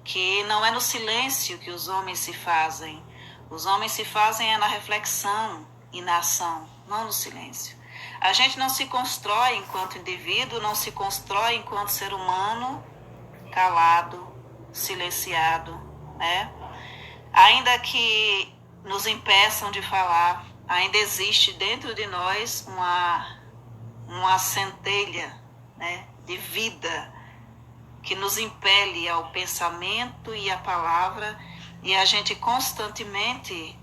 que não é no silêncio que os homens se fazem. Os homens se fazem na reflexão e na ação, não no silêncio. A gente não se constrói enquanto indivíduo, não se constrói enquanto ser humano calado, silenciado, né? Ainda que nos impeçam de falar, ainda existe dentro de nós uma centelha, né, de vida que nos impele ao pensamento e à palavra, e a gente constantemente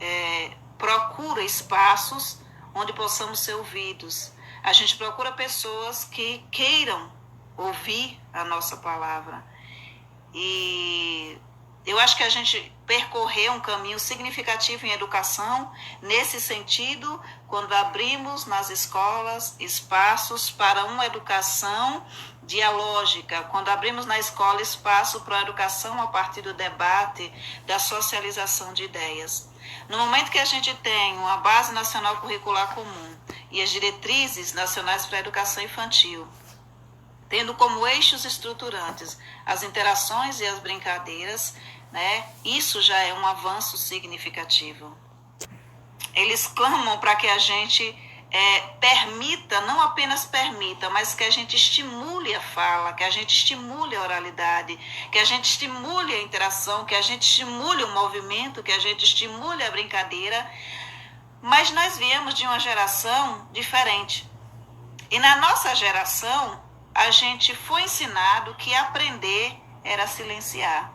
procura espaços onde possamos ser ouvidos. A gente procura pessoas que queiram ouvir a nossa palavra. E eu acho que a gente percorreu um caminho significativo em educação, nesse sentido, quando abrimos nas escolas espaços para uma educação dialógica, quando abrimos na escola espaço para a educação a partir do debate, da socialização de ideias. No momento que a gente tem uma base nacional curricular comum e as diretrizes nacionais para a educação infantil, tendo como eixos estruturantes as interações e as brincadeiras, né, isso já é um avanço significativo. Eles clamam para que a gente permita, não apenas permita, mas que a gente estimule a fala, que a gente estimule a oralidade, que a gente estimule a interação, que a gente estimule o movimento, que a gente estimule a brincadeira. Mas nós viemos de uma geração diferente. E na nossa geração, a gente foi ensinado que aprender era silenciar,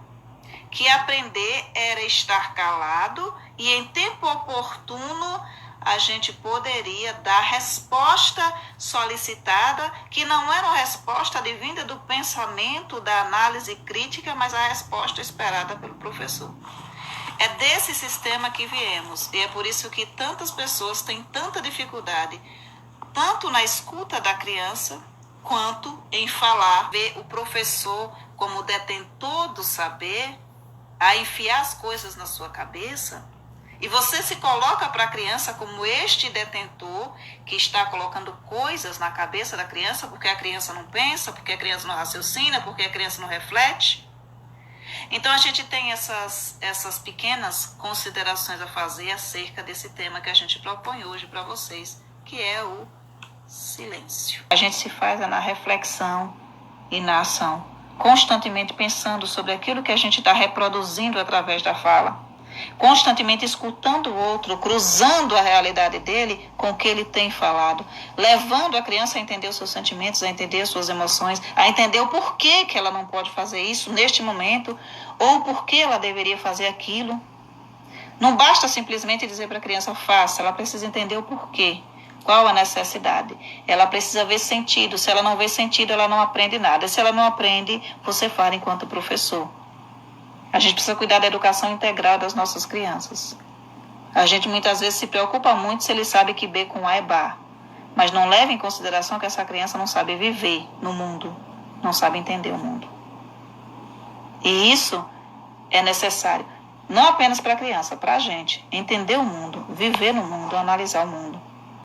que aprender era estar calado e em tempo oportuno a gente poderia dar resposta solicitada, que não era uma resposta advinda do pensamento, da análise crítica, mas a resposta esperada pelo professor. É desse sistema que viemos, e é por isso que tantas pessoas têm tanta dificuldade, tanto na escuta da criança, quanto em falar, ver o professor como detentor do saber, a enfiar as coisas na sua cabeça, e você se coloca para a criança como este detentor que está colocando coisas na cabeça da criança, porque a criança não pensa, porque a criança não raciocina, porque a criança não reflete. Então a gente tem essas pequenas considerações a fazer acerca desse tema que a gente propõe hoje para vocês, que é o silêncio. A gente se faz na reflexão e na ação, constantemente pensando sobre aquilo que a gente está reproduzindo através da fala, constantemente escutando o outro, cruzando a realidade dele com o que ele tem falado, levando a criança a entender os seus sentimentos, a entender as suas emoções, a entender o porquê que ela não pode fazer isso neste momento, ou porquê ela deveria fazer aquilo. Não basta simplesmente dizer para a criança, faça, ela precisa entender o porquê. Qual a necessidade? Ela precisa ver sentido. Se ela não vê sentido, ela não aprende nada. Se ela não aprende, você fala enquanto professor. A gente precisa cuidar da educação integral das nossas crianças. A gente muitas vezes se preocupa muito se ele sabe que B com A é bar. Mas não leva em consideração que essa criança não sabe viver no mundo. Não sabe entender o mundo. E isso é necessário. Não apenas para a criança, para a gente. Entender o mundo, viver no mundo, analisar o mundo.